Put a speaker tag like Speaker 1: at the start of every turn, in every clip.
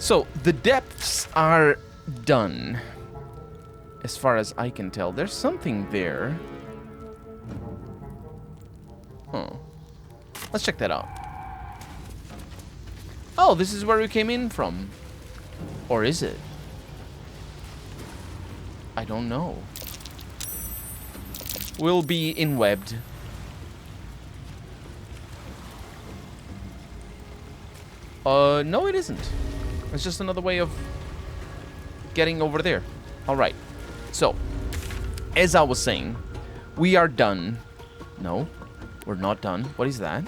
Speaker 1: So, the depths are done. As far as I can tell. There's something there. Oh. Let's check that out. Oh, this is where we came in from. Or is it? I don't know. We'll be inwebbed. No it isn't. It's just another way of getting over there. Alright. So, as I was saying, we are done. No, we're not done. What is that?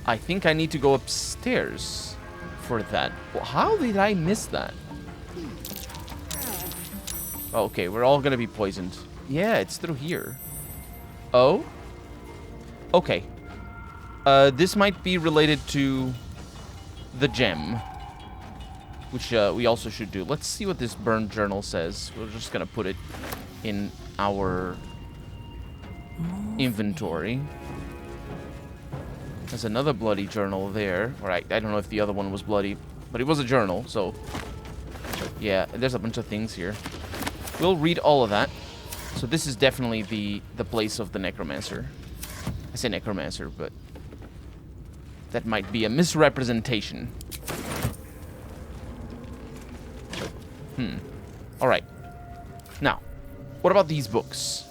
Speaker 1: I think I need to go upstairs for that. Well, how did I miss that? Okay, we're all gonna be poisoned. Yeah, it's through here. Oh? Okay. This might be related to the gem, which we also should do. Let's see what this burned journal says. We're just gonna put it in our inventory. There's another bloody journal there. Alright, I don't know if the other one was bloody, but it was a journal, so... yeah, there's a bunch of things here. We'll read all of that. So this is definitely the place of the necromancer. I say necromancer, but... that might be a misrepresentation. Alright. Now, what about these books?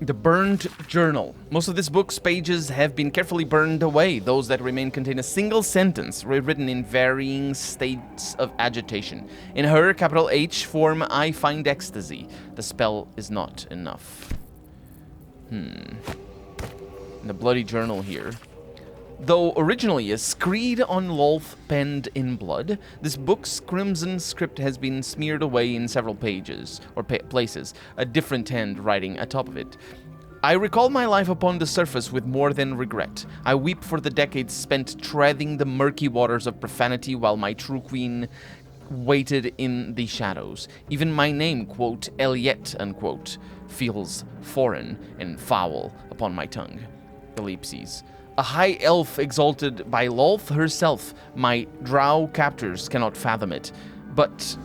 Speaker 1: The burned journal. Most of this book's pages have been carefully burned away. Those that remain contain a single sentence, rewritten in varying states of agitation. In her, capital H, form I find ecstasy. The spell is not enough. The bloody journal here. Though originally a screed on Lolth penned in blood, this book's crimson script has been smeared away in several pages, or places, a different hand writing atop of it. I recall my life upon the surface with more than regret. I weep for the decades spent treading the murky waters of profanity while my true queen waited in the shadows. Even my name, quote, Eliette, unquote, feels foreign and foul upon my tongue. Ellipses. A high elf exalted by Lolth herself, my drow captors cannot fathom it. But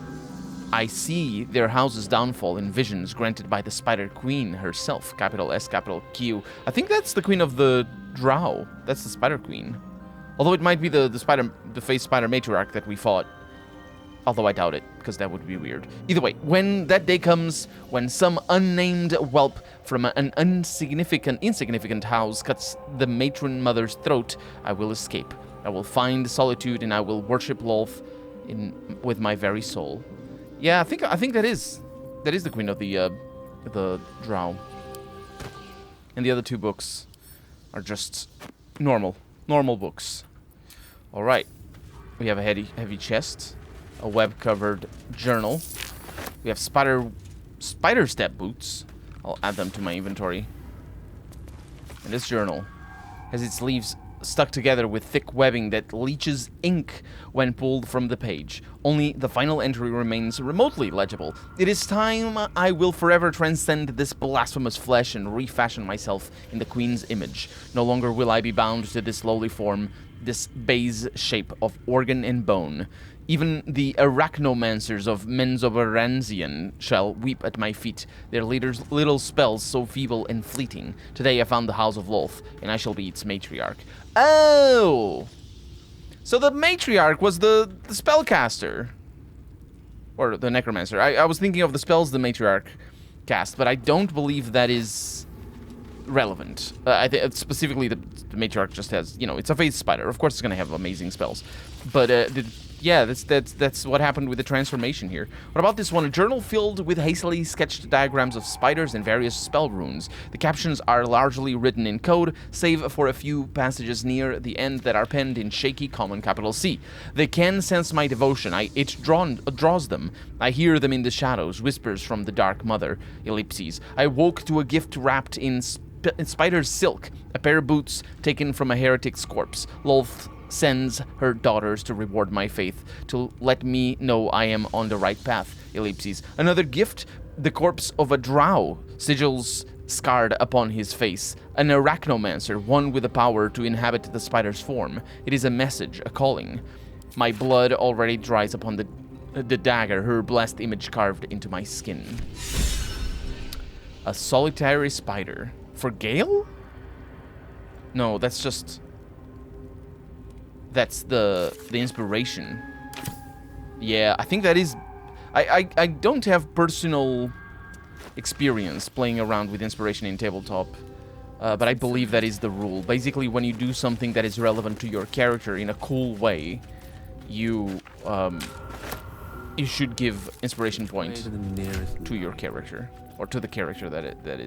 Speaker 1: I see their house's downfall in visions granted by the Spider Queen herself, capital S, capital Q. I think that's the queen of the drow. That's the Spider Queen. Although it might be the face spider matriarch that we fought. Although I doubt it, because that would be weird. Either way, when that day comes, when some unnamed whelp from an insignificant house cuts the matron mother's throat, I will escape. I will find solitude and I will worship Lolth with my very soul. Yeah, I think that is the queen of the drow. And the other two books are just normal books. All right, we have a heavy chest. A web-covered journal. We have spider step boots. I'll add them to my inventory. And this journal has its leaves stuck together with thick webbing that leaches ink when pulled from the page. Only the final entry remains remotely legible. It is time I will forever transcend this blasphemous flesh and refashion myself in the Queen's image. No longer will I be bound to this lowly form, this base shape of organ and bone. Even the arachnomancers of Menzoberranzian shall weep at my feet, their leaders' little spells so feeble and fleeting. Today I found the House of Lolth, and I shall be its matriarch. Oh! So the matriarch was the spellcaster. Or the necromancer. I was thinking of the spells the matriarch cast, but I don't believe that is relevant. I think specifically the matriarch just has, it's a phase spider. Of course it's going to have amazing spells. But yeah, that's what happened with the transformation here. What about this one? A journal filled with hastily sketched diagrams of spiders and various spell runes. The captions are largely written in code, save for a few passages near the end that are penned in shaky common capital C. They can sense my devotion. It draws them. I hear them in the shadows, whispers from the dark mother. Ellipses. I woke to a gift wrapped in spider's silk, a pair of boots taken from a heretic's corpse. Lolth sends her daughters to reward my faith, to let me know I am on the right path. Ellipses. Another gift, the corpse of a drow, sigils scarred upon his face. An arachnomancer, one with the power to inhabit the spider's form. It is a message, a calling. My blood already dries upon the dagger, her blessed image carved into my skin. A solitary spider. For Gale? No, that's just... That's the inspiration. Yeah, I think that is... I don't have personal experience playing around with inspiration in tabletop, but I believe that is the rule. Basically, when you do something that is relevant to your character in a cool way, you should give inspiration point to your character, or to the character that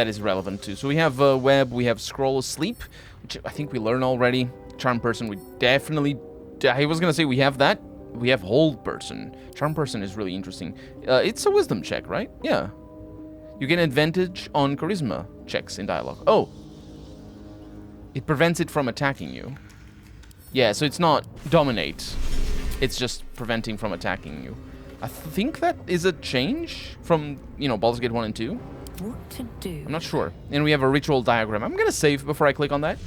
Speaker 1: is relevant to. So we have web, we have scroll of sleep, which I think we learned already. Charm person, we definitely. I was gonna say we have that. We have hold person. Charm person is really interesting. It's a wisdom check, right? Yeah. You get advantage on charisma checks in dialogue. Oh. It prevents it from attacking you. Yeah, so it's not dominate. It's just preventing from attacking you. I think that is a change from, Baldur's Gate 1 and 2.
Speaker 2: What to do?
Speaker 1: I'm not sure. And we have a ritual diagram. I'm gonna save before I click on that.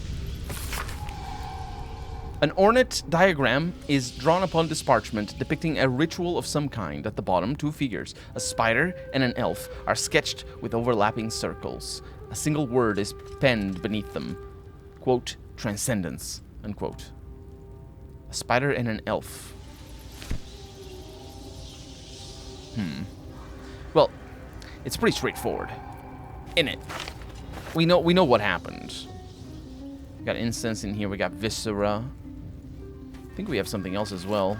Speaker 1: An ornate diagram is drawn upon this parchment depicting a ritual of some kind. At the bottom, 2 figures, a spider and an elf, are sketched with overlapping circles. A single word is penned beneath them. Quote, transcendence, unquote. A spider and an elf. Well, it's pretty straightforward, isn't it? We know what happened. We got incense in here, we got viscera. I think we have something else as well.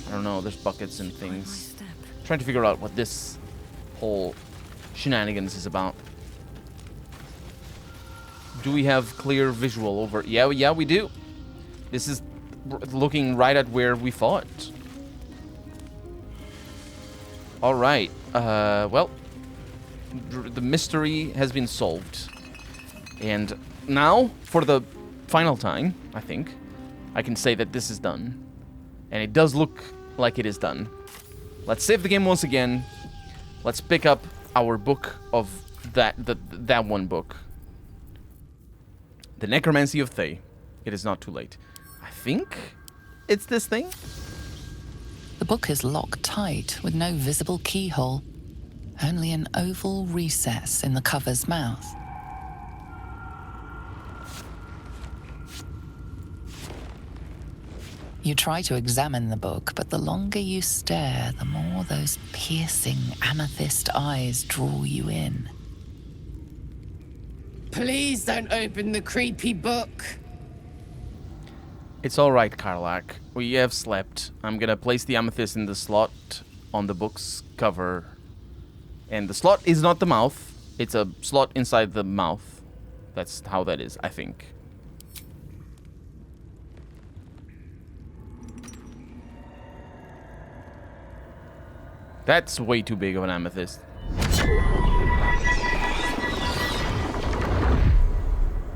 Speaker 1: I don't know, there's buckets and things. Trying to figure out what this whole shenanigans is about. Do we have clear visual over? Yeah, we do. This is looking right at where we fought. All right. Well, the mystery has been solved. And now, for the final time, I think, I can say that this is done. And it does look like it is done. Let's save the game once again. Let's pick up our book of that one book. The Necromancy of Thay. It is not too late. I think it's this thing?
Speaker 3: The book is locked tight with no visible keyhole. Only an oval recess in the cover's mouth. You try to examine the book, but the longer you stare, the more those piercing amethyst eyes draw you in.
Speaker 4: Please don't open the creepy book.
Speaker 1: It's all right, Karlak. We have slept. I'm gonna place the amethyst in the slot on the book's cover. And the slot is not the mouth. It's a slot inside the mouth. That's how that is, I think. That's way too big of an amethyst.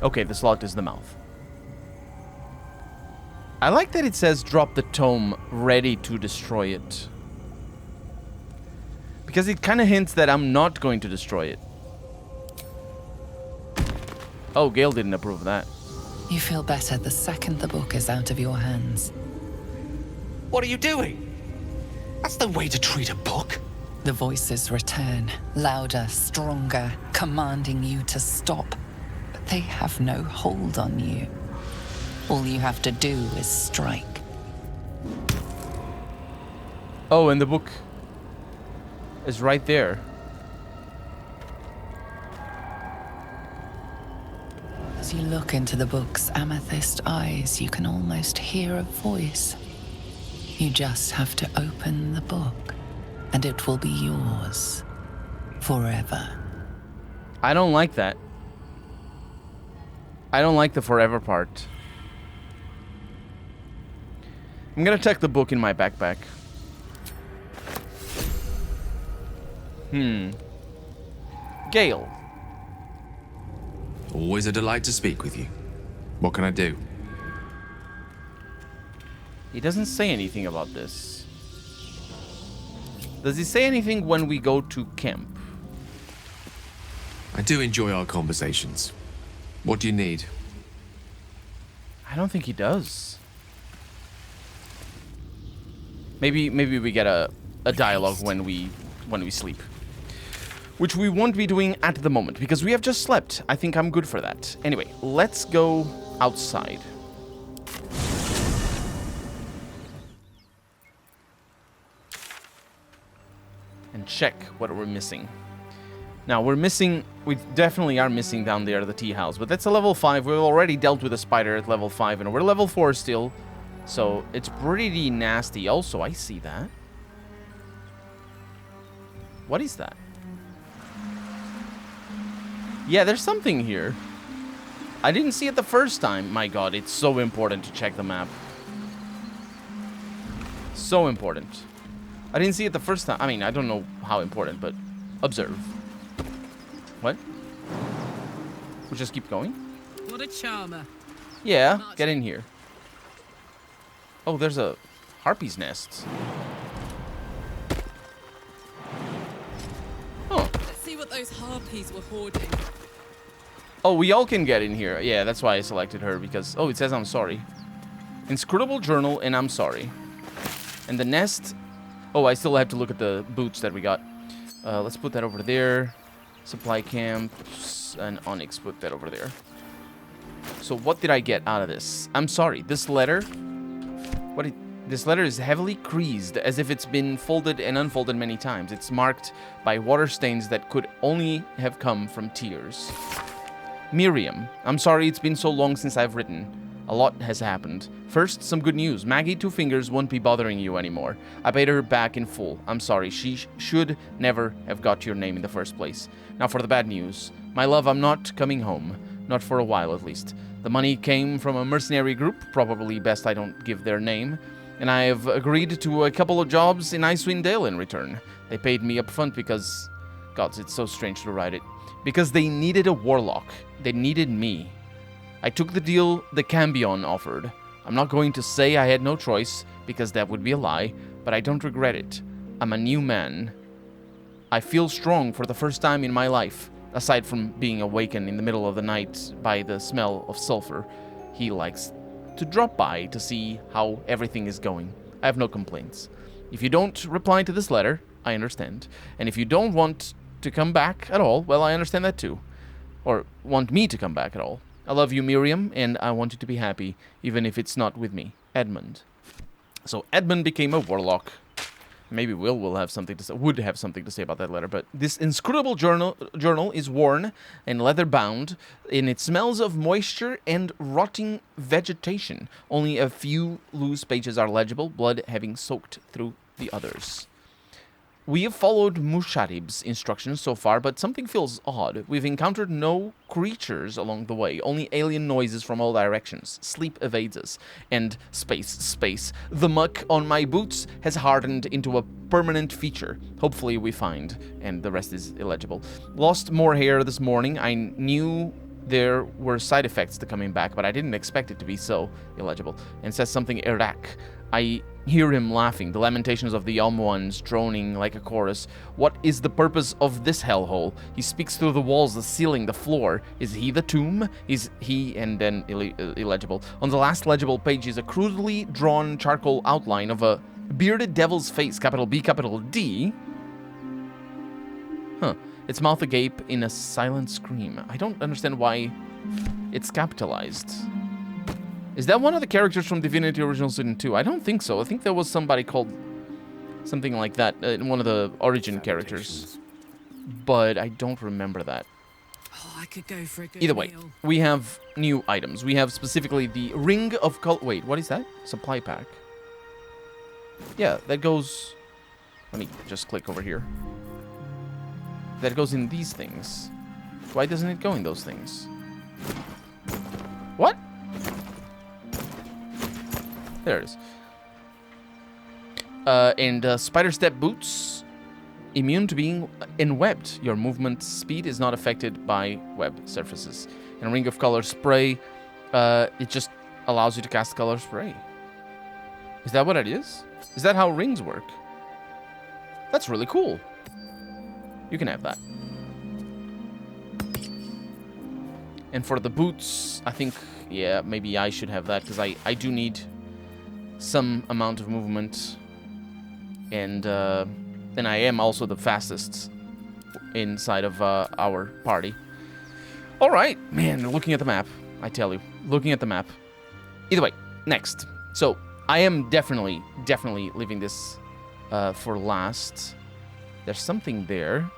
Speaker 1: Okay, the slot is the mouth. I like that it says drop the tome, ready to destroy it. Because it kind of hints that I'm not going to destroy it. Oh, Gale didn't approve of that.
Speaker 3: You feel better the second the book is out of your hands.
Speaker 5: What are you doing? That's the way to treat a book.
Speaker 3: The voices return, louder, stronger, commanding you to stop. But they have no hold on you. All you have to do is strike.
Speaker 1: Oh, and the book is right there.
Speaker 3: As you look into the book's amethyst eyes, you can almost hear a voice. You just have to open the book, and it will be yours forever.
Speaker 1: I don't like that. I don't like the forever part. I'm gonna tuck the book in my backpack. Gale.
Speaker 6: Always a delight to speak with you. What can I do?
Speaker 1: He doesn't say anything about this. Does he say anything when we go to camp?
Speaker 6: I do enjoy our conversations. What do you need?
Speaker 1: I don't think he does. Maybe we get a dialogue when we sleep. Which we won't be doing at the moment, because we have just slept. I think I'm good for that. Anyway, let's go outside. And check what we're missing. Now, we definitely are missing down there the tea house, but that's a level 5. We've already dealt with a spider at level 5, and we're level 4 still, so it's pretty nasty. Also, I see that. What is that? Yeah, there's something here. I didn't see it the first time. My god, it's so important to check the map. So important. I didn't see it the first time. I mean, I don't know how important, but observe. What? We'll just keep going?
Speaker 2: What a charmer.
Speaker 1: Yeah, get in here. Oh, there's a harpy's nest. Oh.
Speaker 2: Let's see what those harpies were hoarding.
Speaker 1: Oh, we all can get in here. Yeah, that's why I selected her, because... Oh, it says I'm sorry. Inscrutable journal, and I'm sorry. And the nest... Oh, I still have to look at the boots that we got. Let's put that over there. Supply camps and onyx, put that over there. So what did I get out of this? I'm sorry, this letter... This letter is heavily creased, as if it's been folded and unfolded many times. It's marked by water stains that could only have come from tears. Miriam, I'm sorry it's been so long since I've written. A lot has happened. First, some good news. Maggie Two Fingers won't be bothering you anymore. I paid her back in full. I'm sorry, she should never have got your name in the first place. Now for the bad news. My love, I'm not coming home. Not for a while, at least. The money came from a mercenary group, probably best I don't give their name, and I have agreed to a couple of jobs in Icewind Dale in return. They paid me up front because... Gods, it's so strange to write it. Because they needed a warlock. They needed me. I took the deal the Cambion offered. I'm not going to say I had no choice, because that would be a lie, but I don't regret it. I'm a new man. I feel strong for the first time in my life, aside from being awakened in the middle of the night by the smell of sulfur. He likes to drop by to see how everything is going. I have no complaints. If you don't reply to this letter, I understand. And if you don't want to come back at all, well, I understand that too. Or want me to come back at all. I love you, Miriam, and I want you to be happy, even if it's not with me. Edmund. So Edmund became a warlock. Maybe Will have something to say, would have something to say about that letter, but this inscrutable journal is worn and leather bound, and it smells of moisture and rotting vegetation. Only a few loose pages are legible, blood having soaked through the others. We have followed Musharib's instructions so far, but something feels odd. We've encountered no creatures along the way, only alien noises from all directions. Sleep evades us. And space. The muck on my boots has hardened into a permanent feature. Hopefully we find, and the rest is illegible. Lost more hair this morning. I knew there were side effects to coming back, but I didn't expect it to be so illegible. And says something Iraq. I hear him laughing, the lamentations of the young ones droning like a chorus. What is the purpose of this hellhole? He speaks through the walls, the ceiling, the floor. Is he the tomb? Is he, and then illegible. On the last legible page is a crudely drawn charcoal outline of a bearded devil's face, capital B, capital D. Huh. Its mouth agape in a silent scream. I don't understand why it's capitalized. Is that one of the characters from Divinity Original Sin 2? I don't think so. I think there was somebody called something like that, one of the origin characters. But I don't remember that.
Speaker 2: Oh, I could go for a good
Speaker 1: Either way,
Speaker 2: meal.
Speaker 1: we have new items. We have specifically the Ring of Wait, what is that? Supply pack. Yeah, that goes... Let me just click over here. That goes in these things. Why doesn't it go in those things? What? There it is. And spider step boots, immune to being enwebbed. Your movement speed is not affected by web surfaces. And ring of color spray, it just allows you to cast color spray. Is that what it is? Is that how rings work? That's really cool. You can have that. And for the boots, I think, yeah, maybe I should have that, because I do need some amount of movement. And I am also the fastest inside of our party. All right, man, looking at the map, I tell you, looking at the map. Either way, next. So, I am definitely leaving this for last. There's something there.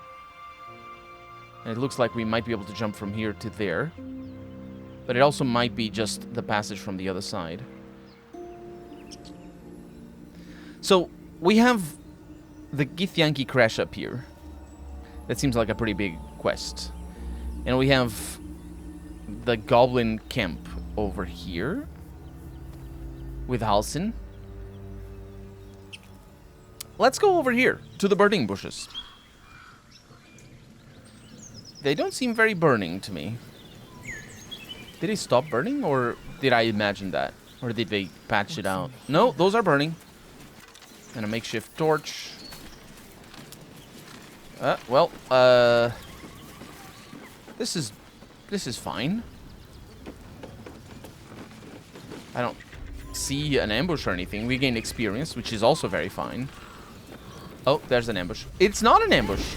Speaker 1: And it looks like we might be able to jump from here to there. But it also might be just the passage from the other side. So, we have the Githyanki crash up here. That seems like a pretty big quest. And we have the Goblin camp over here. With Halsin. Let's go over here, to the burning bushes. They don't seem very burning to me. Did they stop burning, or did I imagine that? Or did they patch it out? No, those are burning. And a makeshift torch. This is fine. I don't see an ambush or anything. We gained experience, which is also very fine. Oh, there's an ambush. It's not an ambush.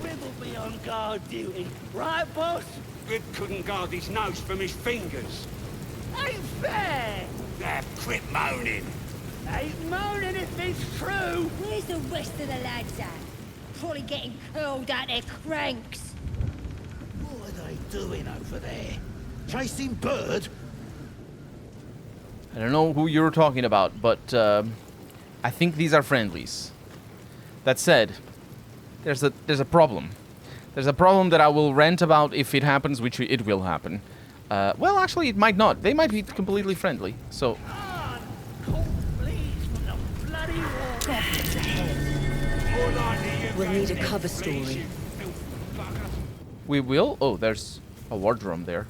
Speaker 7: Rib will be on guard duty, right, boss?
Speaker 8: Rib couldn't guard his nose from his fingers.
Speaker 7: Ain't fair!
Speaker 8: That quit moaning.
Speaker 7: Ain't moaning if it's true!
Speaker 9: Where's the rest of the lads at? Probably getting curled at their cranks.
Speaker 7: What are they doing over there? Chasing bird?
Speaker 1: I don't know who you're talking about, but I think these are friendlies. That said, there's a problem. There's a problem that I will rant about if it happens, which it will happen. Well, actually, it might not. They might be completely friendly. So.
Speaker 9: We'll need a cover story.
Speaker 1: We will? Oh, there's a war drum there.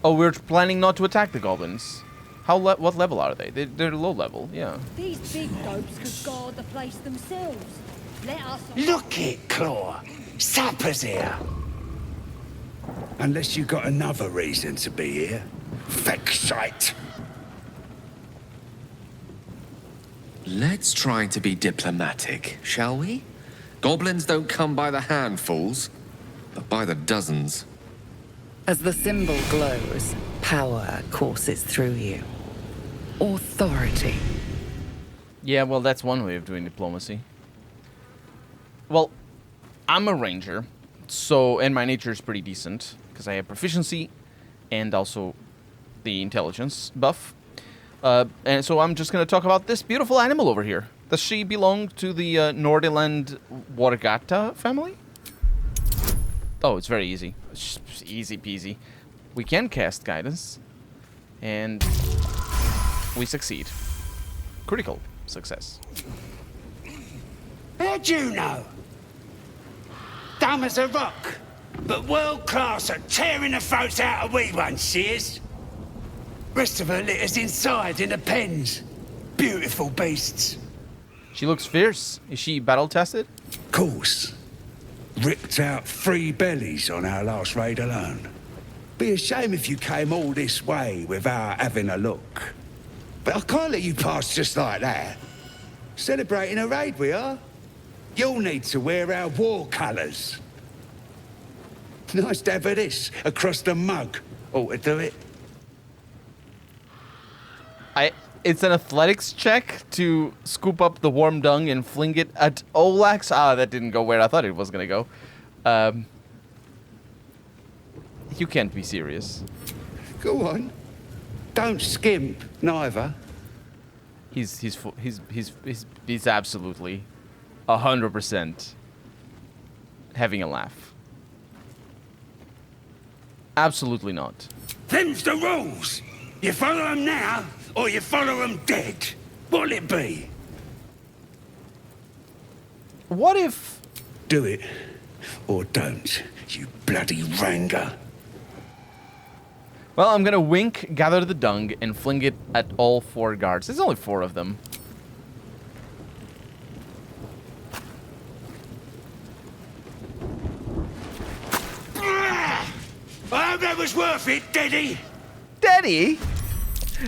Speaker 1: Oh, we're planning not to attack the goblins. What level are they? They're low level, yeah.
Speaker 9: These big gopes could guard the place themselves. Let us...
Speaker 8: Look it, Claw. Sapper's here.
Speaker 10: Unless you got another reason to be here. Vexite.
Speaker 6: Let's try to be diplomatic, shall we? Goblins don't come by the handfuls, but by the dozens.
Speaker 3: As the symbol glows, power courses through you. Authority.
Speaker 1: Yeah, well, that's one way of doing diplomacy. Well, I'm a ranger, and my nature is pretty decent, because I have proficiency, and also the intelligence buff. And so I'm just going to talk about this beautiful animal over here. Does she belong to the Nordiland Wargata family? Oh, it's very easy. It's just easy peasy. We can cast guidance. And we succeed. Critical success.
Speaker 8: How'd you know? Dumb as a rock, but world class at tearing the throats out of wee ones, she is. Rest of her litter's inside in the pens. Beautiful beasts.
Speaker 1: She looks fierce. Is she battle tested?
Speaker 10: Course. Ripped out 3 bellies on our last raid alone. Be a shame if you came all this way without having a look. But I can't let you pass just like that. Celebrating a raid we are. You'll need to wear our war colours. Nice to have this across the mug. Ought to do it.
Speaker 1: It's an athletics check to scoop up the warm dung and fling it at Olax. Ah, that didn't go where I thought it was going to go. You can't be serious.
Speaker 10: Go on. Don't skimp, neither.
Speaker 1: He's absolutely 100% having a laugh. Absolutely not.
Speaker 8: Them's the rules. You follow them now, or you follow them dead. What'll it be?
Speaker 1: What if...
Speaker 10: Do it, or don't, you bloody ranger.
Speaker 1: Well, I'm gonna wink, gather the dung, and fling it at all 4 guards. There's only 4 of them.
Speaker 8: worth it, Daddy?
Speaker 1: Daddy?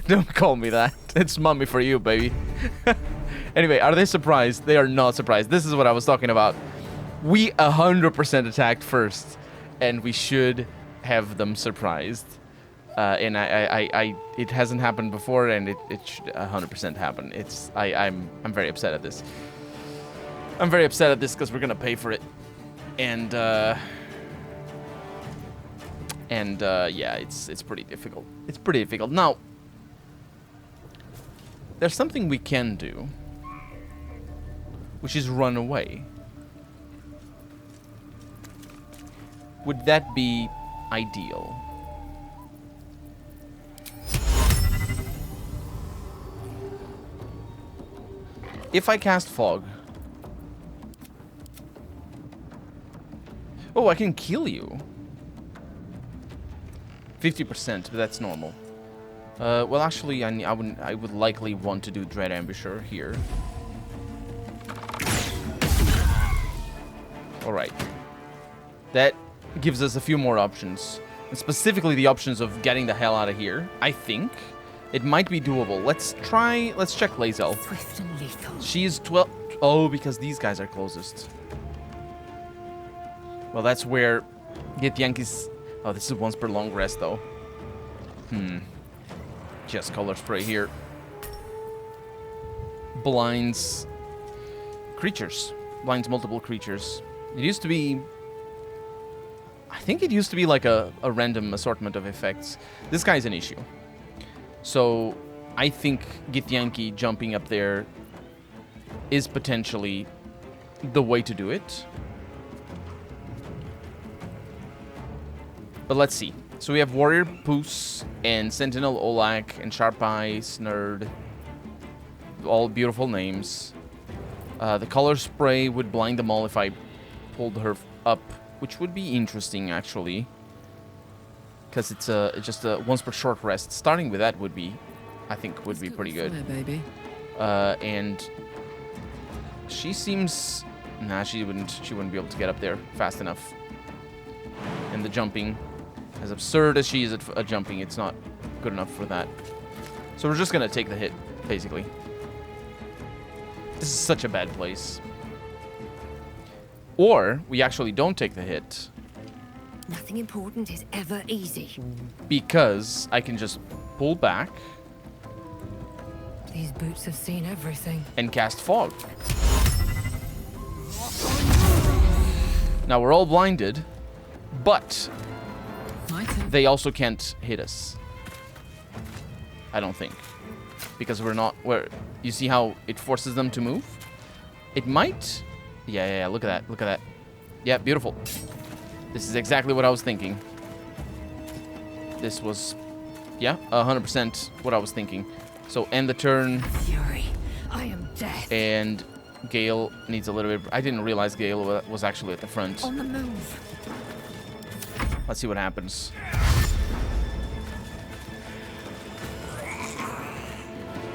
Speaker 1: Don't call me that. It's mommy for you, baby. Anyway, are they surprised? They are not surprised. This is what I was talking about. We 100% attacked first, and we should have them surprised. And it hasn't happened before, and it should 100% happen. I'm very upset at this. I'm very upset at this because we're gonna pay for it, and yeah, it's pretty difficult. It's pretty difficult. Now, there's something we can do, which is run away. Would that be ideal? If I cast fog... Oh, I can kill you. 50%, but that's normal. Well, actually, I would likely want to do Dread Ambusher here. Alright. That gives us a few more options. And specifically the options of getting the hell out of here, I think. It might be doable. Let's check Lae'zel.
Speaker 9: Swift and lethal.
Speaker 1: She's 12... Oh, because these guys are closest. Well, that's where Githyanki's... Oh, this is once per long rest, though. Just color spray here. Blinds... creatures. Blinds multiple creatures. It used to be... I think it used to be like a random assortment of effects. This guy's an issue. So, I think Githyanki jumping up there is potentially the way to do it. But let's see. So we have Warrior Poos and Sentinel Olak and Sharp Eyes Nerd. All beautiful names. The color spray would blind them all if I pulled her up, which would be interesting actually. Because it's just a once per short rest. Starting with that would be, I think, would be pretty good.
Speaker 2: Fire, baby.
Speaker 1: And she seems, nah, she wouldn't be able to get up there fast enough. And the jumping, as absurd as she is at jumping, it's not good enough for that. So we're just gonna take the hit, basically. This is such a bad place. Or we actually don't take the hit.
Speaker 9: Nothing important is ever easy.
Speaker 1: Because I can just pull back.
Speaker 9: These boots have seen everything.
Speaker 1: And cast fog. Now we're all blinded, but they also can't hit us. I don't think. Because we're not... you see how it forces them to move? It might... Yeah, look at that. Look at that. Yeah, beautiful. This is exactly what I was thinking. This was... Yeah, 100% what I was thinking. So, end the turn.
Speaker 9: Fury, I am death.
Speaker 1: And Gale needs a little bit... I didn't realize Gale was actually at the front.
Speaker 9: On the move.
Speaker 1: Let's see what happens.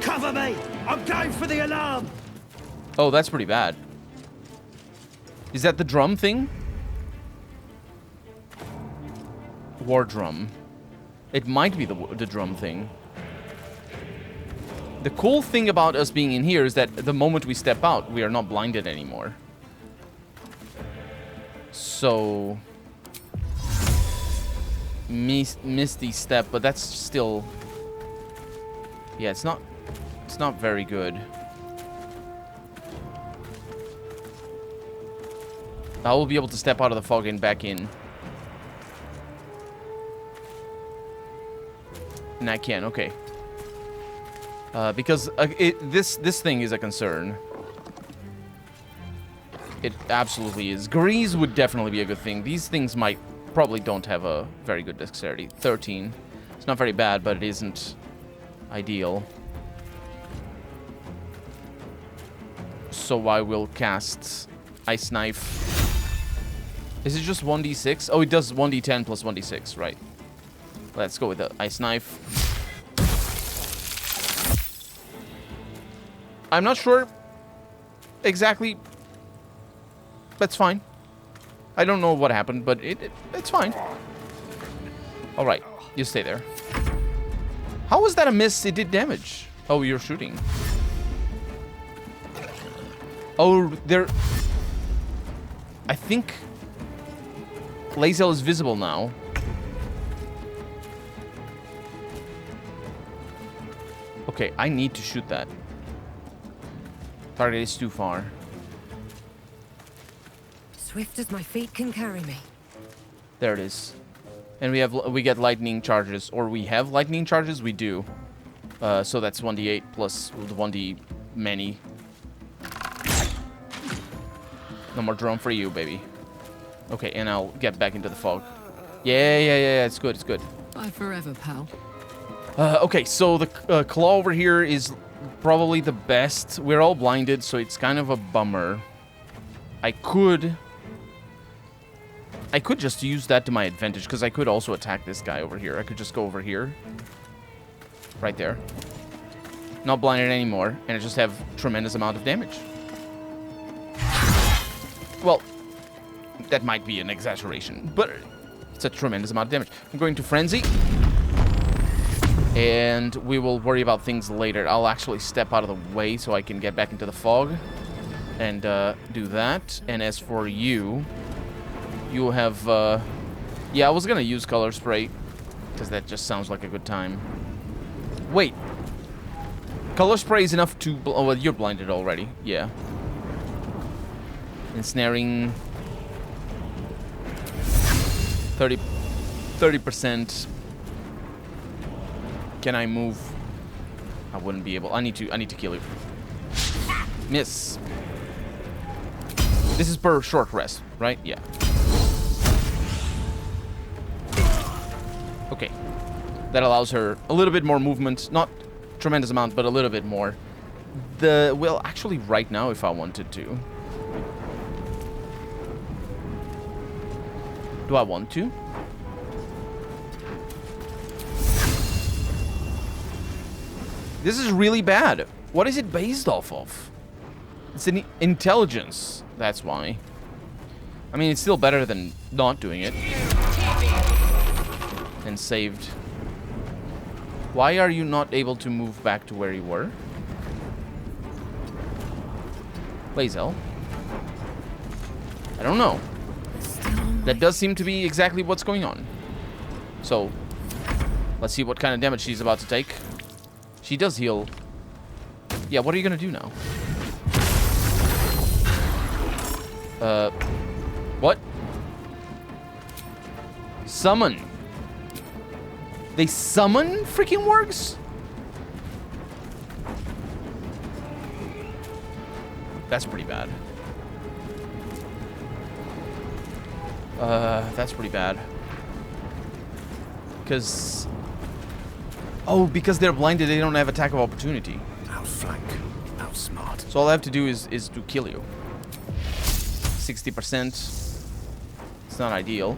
Speaker 7: Cover me! I'm going for the alarm!
Speaker 1: Oh, that's pretty bad. Is that the drum thing? War drum. It might be the drum thing. The cool thing about us being in here is that the moment we step out, we are not blinded anymore. So... Misty step, but that's still... Yeah, it's not very good. I will be able to step out of the fog and back in. And I can, okay. Because this thing is a concern. It absolutely is. Grease would definitely be a good thing. These things probably don't have a very good dexterity. 13. It's not very bad, but it isn't ideal. So I will cast Ice Knife. Is it just 1d6? Oh, it does 1d10 plus 1d6, right. Let's go with the Ice Knife. I'm not sure exactly. That's fine. I don't know what happened, but it's fine. Alright, you stay there. How was that a miss? It did damage. Oh, you're shooting. Oh, there... I think... Lae'zel is visible now. Okay, I need to shoot that. Target is too far.
Speaker 11: Swift as my feet can carry me.
Speaker 1: There it is. And we get lightning charges, or we have lightning charges. We do. So that's 1d8 plus the 1d many. No more drone for you, baby. Okay, and I'll get back into the fog. Yeah. It's good. It's good.
Speaker 2: Bye forever, pal.
Speaker 1: Okay, so the claw over here is probably the best. We're all blinded, so it's kind of a bummer. I could just use that to my advantage, because I could also attack this guy over here. I could just go over here. Right there. Not blinded anymore, and I just have tremendous amount of damage. Well, that might be an exaggeration, but it's a tremendous amount of damage. I'm going to Frenzy. And we will worry about things later. I'll actually step out of the way so I can get back into the fog. And do that. And as for you... You have, yeah, I was gonna use Color Spray, because that just sounds like a good time. Wait. Color Spray is enough to... Oh, well, you're blinded already. Yeah. Ensnaring... 30%. Can I move? I wouldn't be able. I need to kill you. Miss. This is per short rest, right? Yeah. Okay. That allows her a little bit more movement. Not tremendous amount, but a little bit more. Well, actually right now if I wanted to. Do I want to? This is really bad. What is it based off of? It's an intelligence. That's why. I mean, it's still better than not doing it. And saved. Why are you not able to move back to where you were? Lae'zel? I don't know. That does seem to be exactly what's going on. So, let's see what kind of damage she's about to take. She does heal. Yeah, what are you gonna do now? What? Summon. They summon freaking wargs? That's pretty bad. That's pretty bad. Because... Oh, because they're blinded, they don't have attack of opportunity.
Speaker 7: Outflank. Outsmart.
Speaker 1: So all I have to do is to kill you. 60%. It's not ideal.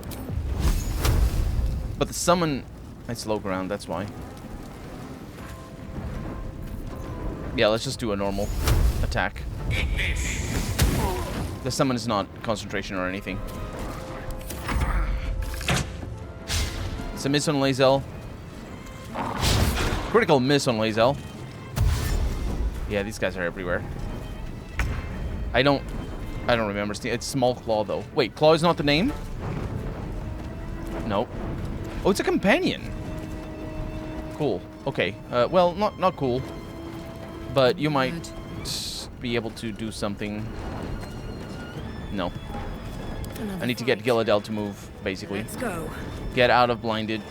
Speaker 1: But the summon... It's low ground, that's why. Yeah, let's just do a normal attack. The summon is not concentration or anything. It's a miss on Lae'zel. Critical miss on Lae'zel. Yeah, these guys are everywhere. I don't remember. It's Small Claw, though. Wait, Claw is not the name? No. Oh, it's a companion. Cool. Okay. Well, not cool. But you might be able to do something. No. I need to get Gilladel to move, basically.
Speaker 11: Let's go.
Speaker 1: Get out of blinded.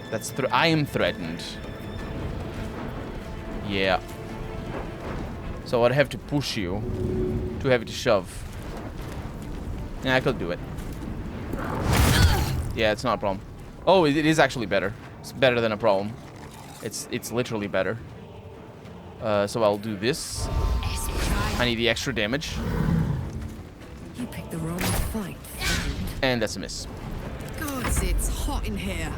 Speaker 1: That's I am threatened. Yeah. So I'd have to push you. Too heavy to shove. Yeah, I could do it. Yeah, it's not a problem. Oh, it is actually better. It's better than a problem. It's literally better. So I'll do this. I need the extra damage.
Speaker 11: You picked the wrong fight.
Speaker 1: And that's a miss.
Speaker 2: Gods, it's hot in here.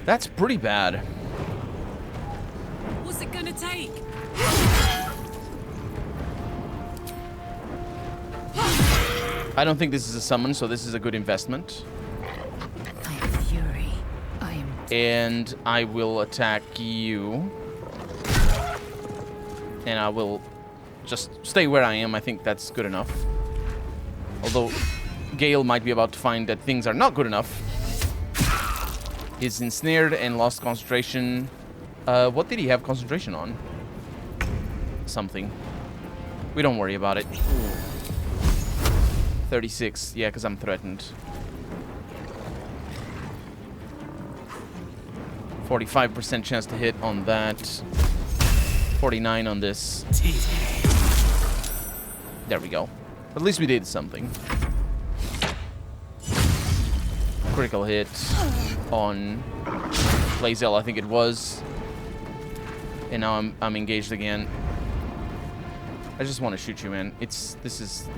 Speaker 1: That's pretty bad.
Speaker 2: What's it gonna take?
Speaker 1: I don't think this is a summon, so this is a good investment. And I will attack you. And I will just stay where I am. I think that's good enough. Although Gale might be about to find that things are not good enough. He's ensnared and lost concentration. What did he have concentration on? Something. We don't worry about it. 36. Yeah, because I'm threatened. 45% chance to hit on that. 49 on this. There we go. At least we did something. Critical hit on Lae'zel, I think it was. And now I'm engaged again. I just want to shoot you, man. This is...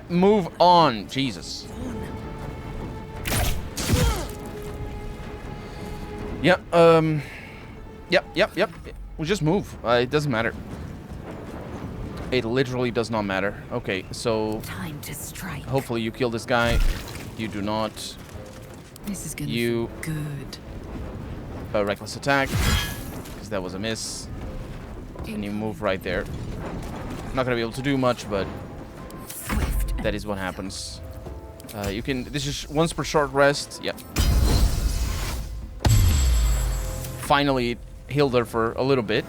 Speaker 1: Move on, Jesus. Yep, yep. We'll just move. It doesn't matter. It literally does not matter. Okay, so...
Speaker 2: Time to strike.
Speaker 1: Hopefully you kill this guy. You do not.
Speaker 2: This is gonna be good.
Speaker 1: Reckless attack. Because that was a miss. And you move right there. Not gonna be able to do much, but... That is what happens. You can... This is once per short rest. Yep. Finally healed her for a little bit.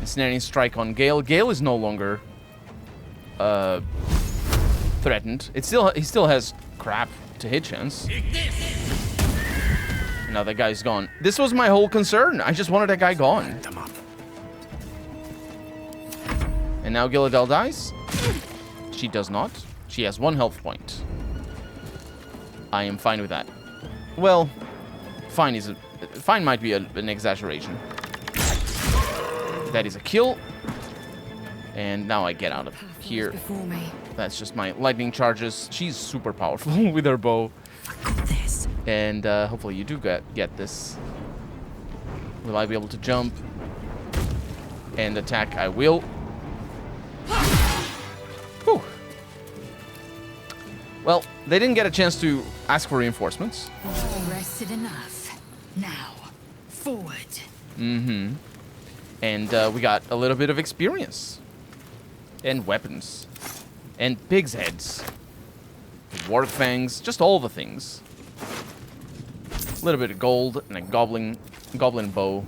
Speaker 1: Ensnaring strike on Gale. Gale is no longer threatened. He still has crap to hit chance. Now that guy's gone. This was my whole concern. I just wanted that guy gone. And now Gilladel dies. She does not. She has 1 health point. I am fine with that. Well, fine might be an exaggeration. That is a kill. And now I get out of here. That's just my lightning charges. She's super powerful with her bow. And hopefully you do get this. Will I be able to jump and attack? I will. Whew. Well, they didn't get a chance to ask for reinforcements.
Speaker 2: Rested enough. Now, forward.
Speaker 1: Mm-hmm. And we got a little bit of experience. And weapons. And pig's heads. Warg fangs. Just all the things. A little bit of gold and a goblin bow.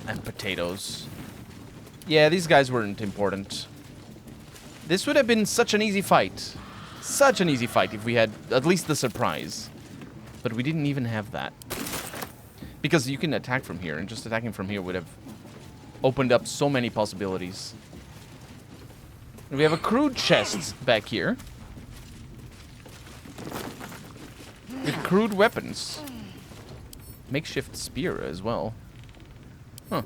Speaker 1: And potatoes. Yeah, these guys weren't important. This would have been such an easy fight. Such an easy fight if we had at least the surprise. But we didn't even have that. Because you can attack from here, and just attacking from here would have opened up so many possibilities. And we have a crude chest back here. With crude weapons. Makeshift spear as well. Huh.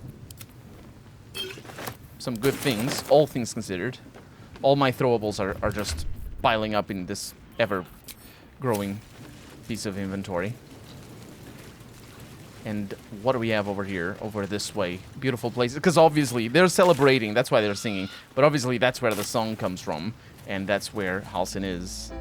Speaker 1: Some good things, all things considered. All my throwables are just piling up in this ever-growing piece of inventory. And what do we have over here? Over this way. Beautiful places. Because obviously, they're celebrating. That's why they're singing. But obviously, that's where the song comes from. And that's where Halsin is.